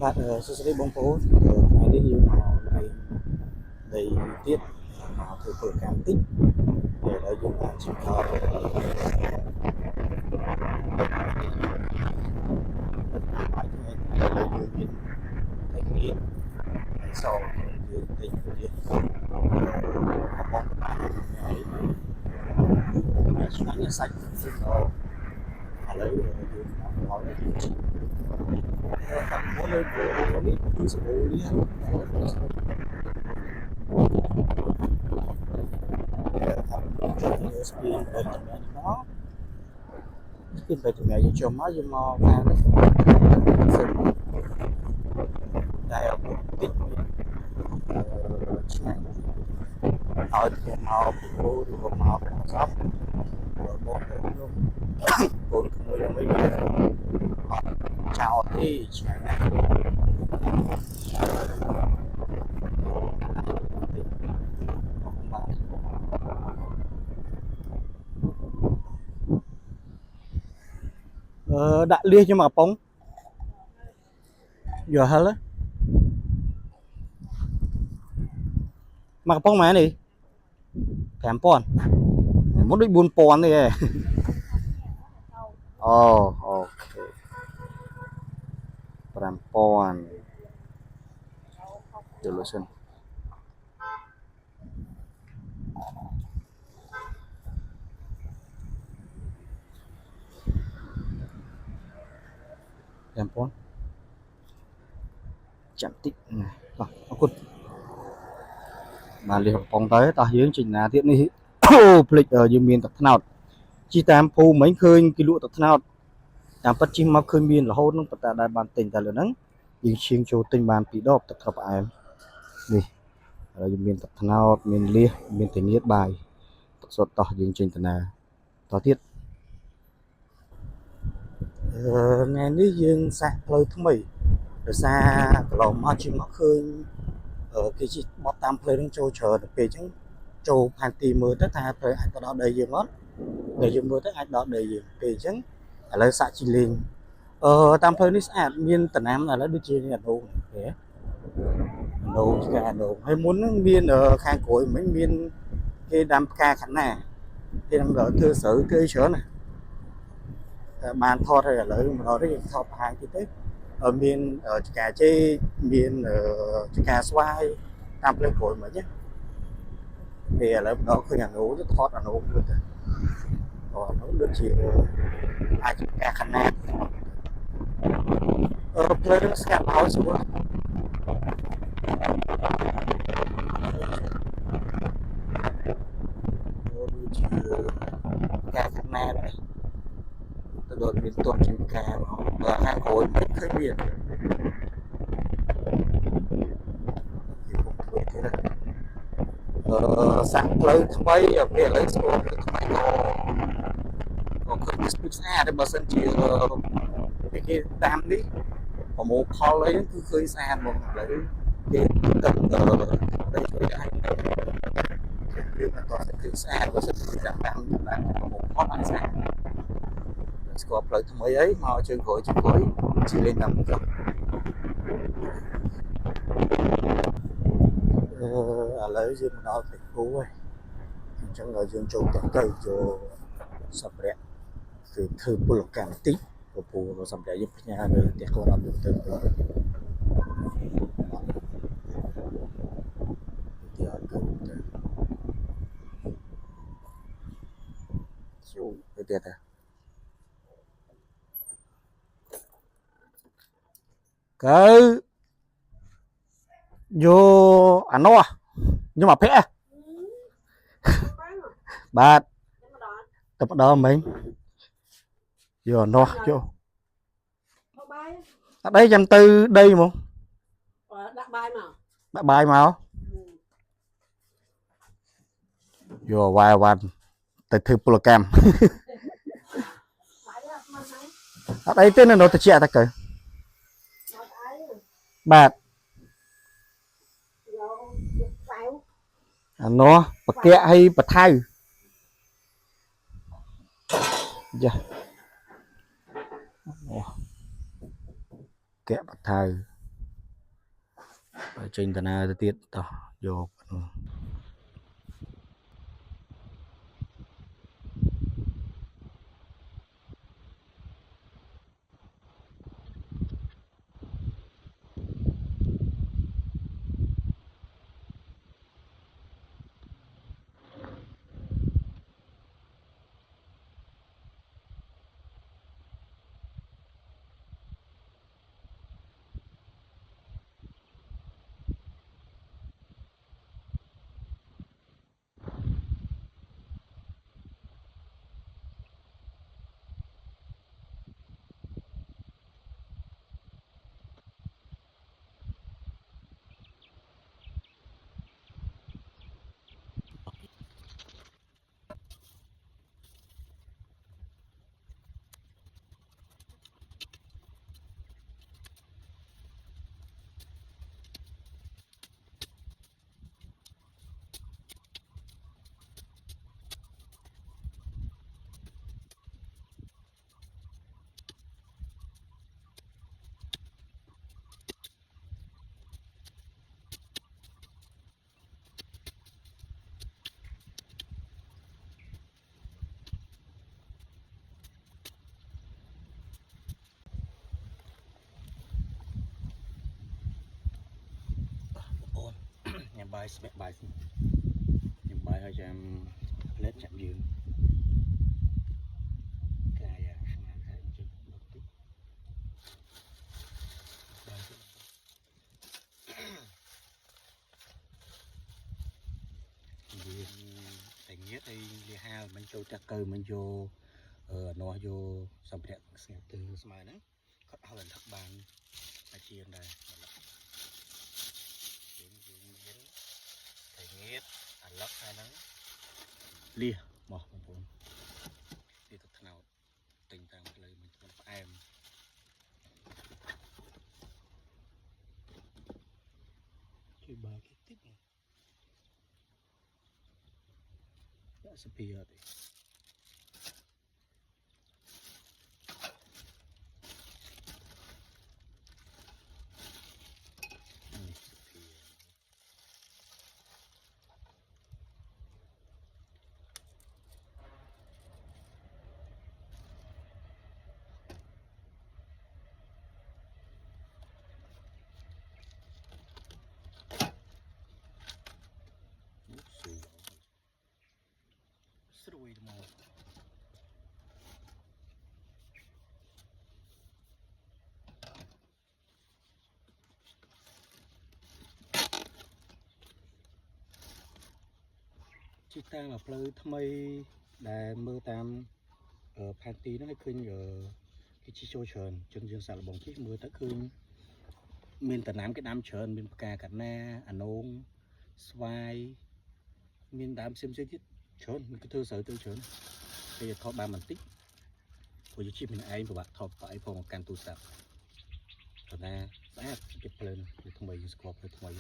Bạnសួស្តីបងប្អូនថ្ងៃនេះយើងមកលេងដីទៀតមកធ្វើពលកម្មតិចឥឡូវយើងបានជិះខោបាច់ថ្ងៃឥឡូវយើងមានតែគ្នាហើយសងយើងតិចទៀតបងបានហើយឆ្ងាញ់សាច់គឺឥឡូវយើងមកយើងជិះតាមមុននេះគឺសបូរនេះស្ពីនទៅចំណេញមកស្ពីនទៅចំណេញយើងមកយើងមកខាងនេះសិនតែអពុតិចឆ្ងាញ់ឲ្យទៅមកពូឬក៏មកសពបងនោះកូនក្មួយមិនចោលទេឆ្ងាញ់ណាស់ដាក់លៀសខ្ញុំមកកំប៉ុងយកហិលមកកំប៉ុងម៉ែនេះ5000មុនដូច4000ទេអូអូខេ5000យកលុយសិន5000ចាំតិចណាបាទអរគុណបានលៀសកំប៉ុងទៅតោះយើងចេញណាទៀតនេះអូភ្លេចយើងមានទឹកត្នោតជីតាមភូមិមិញឃើញគេលក់ទឹកត្នោតតាមពិតជិះមកឃើញមានរហូតនឹងប៉ុន្តែដែលបានទិញតែលើហ្នឹងយើងឈៀងចូលទិញបាន2ដបទឹកត្រប់ផ្អែមនេះហើយយើងមានទឹកត្នោតមានលៀសមានធានាបាយទឹកសុទ្ធតោះយើងចេញតាណាតោះទៀតថ្ងៃនេះយើងសាក់ផ្លូវថ្មីដោយសារកន្លងមកជិះមកឃើញគេជិះបត់តាមផ្លូវនឹងចូលច្រើនទៅពេលអញ្ចឹងចូលផែនទីមើលទៅថាផ្លូវអាចទៅដល់ដីយើងអត់ដែលយើងមើលទៅអាចដល់ដីយើងពេលអញ្ចឹងឥឡូវសាក់ជិះលេងតាមផ្លូវនេះស្អាតមានតំណាំឥឡូវដូចជាអាដូងទេអាដូងជាអាដូងហើយមុនហ្នឹងមានខាងក្រោយមិញមានគេដាំផ្កាខាត់ណាគេនឹងធ្វើស្រូវធ្វើច្រើនណាតែបានថតហើយឥឡូវម្ដងនេះថតបង្ហាញទៀតទៅមានចកាចេកមានចកាស្វាយតាមផ្លូវក្រោយមិញណាពេលឥឡូវម្ដងឃើញអានូទៅថតអានូទៅទៅអានូដូចជាអាចផ្កាខាត់ណាផ្លូវស្កាត់ឲ្យស្រួលដូចជាផ្កាខាត់ណាដែរទៅដល់មានទន់ជាផ្កាមកខាងក្រោយមិនឃើញមានសាក់ផ្លូវថ្មីពេលឥឡូវស្គាល់ផ្លូវថ្មីក៏ឃើញស្ពីស្អាតតែបើសិនជាគេតាមនេះប្រមូលផលអីគឺឃើញស្អាតមកឥឡូវគេទឹកដីគេអាចយើងអត់ទាន់ឃើញស្អាតបើសិនជាតាមប្រមូលផលអាចស្អាតស្គាល់ផ្លូវថ្មីអីមកជើងក្រោយជើងក្រោយជិះលេងតាមទៅឥឡូវយើងមកដល់ផ្ទះគូហើយអញ្ចឹងយើងចូលទៅចូលសម្ភារៈគឺធ្វើពលកម្មតិចពូសម្ភារៈយើងផ្ញើនៅផ្ទះគាត់អត់យកទៅទៀតអត់ទៅចូលទៅទៀតទៅកើយកអានោះខ្ញុំមកភ័ក្របាទទៅម្ដងមិញយកអានោះយកអត់អីចាំទៅដីមកដាក់បាយមកយកវាយវ៉ាន់ទៅធ្វើពលកម្មអត់អីទេនៅទៅជាតែកើបាទអានោះបកែកឲ្យបថៅយ៉ាកែបថៅ trên tận này tiết tao vô ôn nhà bài sẽ bài nhà bài hơi cho em lết chạm dương cái này chút một tí vì thành nhất đây li hai mình cho chắc cơ mình vô nó vô xong đẹp xem từ smile nữa có lần thập bàn là chiên đây thành nhất ăn lóc hai nắng lia mỏ một bốn đi thật nào tình trạng lời mình còn em cái ba cái tiếp này đã sắp bia rồi rồi mà chị ta là plei tham mây để mơ tam ở party nó hay khơi ở cái chi show tròn chân dương sạt là bóng chiếc mưa tới khơi miền tây nam cái nam tròn miền cà cả na anh ôn xoay miền đám xem chơi chứ tròn mình cứ thơ sở tư tròn bây giờ thọ ba mình tích của những chim mình ai của bạn thọ phải phòng can tu sạp còn na sẽ chụp lên để thông báo score để thông báo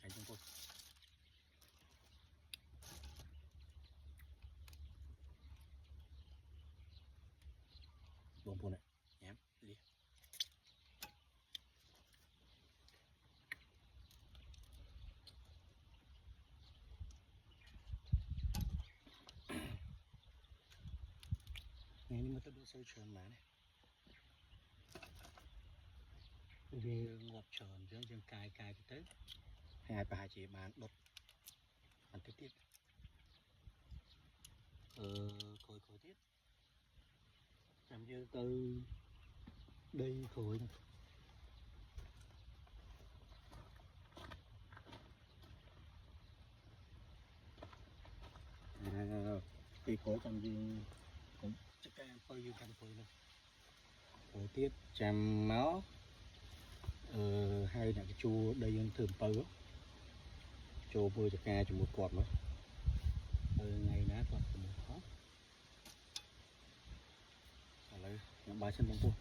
cái chúng tôi bông bông này nhám đi ngày nhưng mà tôi đưa sâu tròn mà này vì ngọt tròn giữa dân cài cái tới hai bà chị bán đột ăn tiếp tiếp coi coi tiếp làm như từ đây thôi thì khối trong riêng cũng chắc cái phơi như cam phơi luôn khối tiếp chăm máu hay là cái chua đây dân thường phơi đó chua phơi cho ca cho một quạt nữa ngày nát quạt một khó bà chân bông buông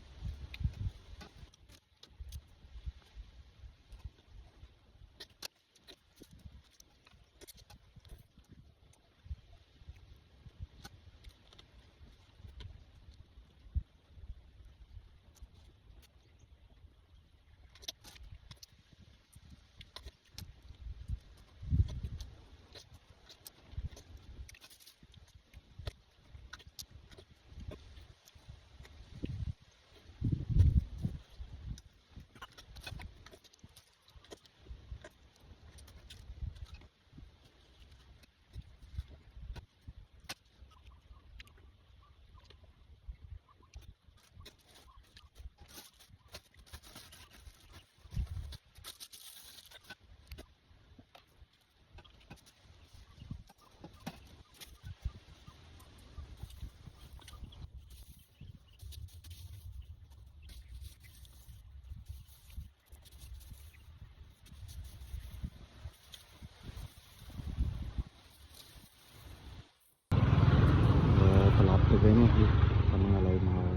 ត្រឡប់ទៅវិញខ្ញុំឥឡូវមក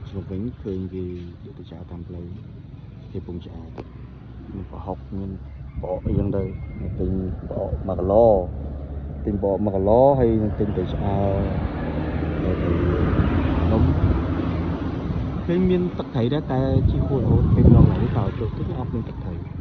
ឆ្លប់វិញឃើញគេយកទៅចាតាមផ្លូវគេពងឆ្អែតមានប្រហុកមានបកអីចឹងទៅទិញបក1គីឡូទិញបក1គីឡូហើយនឹងទិញទៅឆ្អើទៅនំឃើញមានទឹកត្រីដែរតែជីហួររហូតពេលឡងឡើងតើចូលទឹកអត់មានទឹកត្រី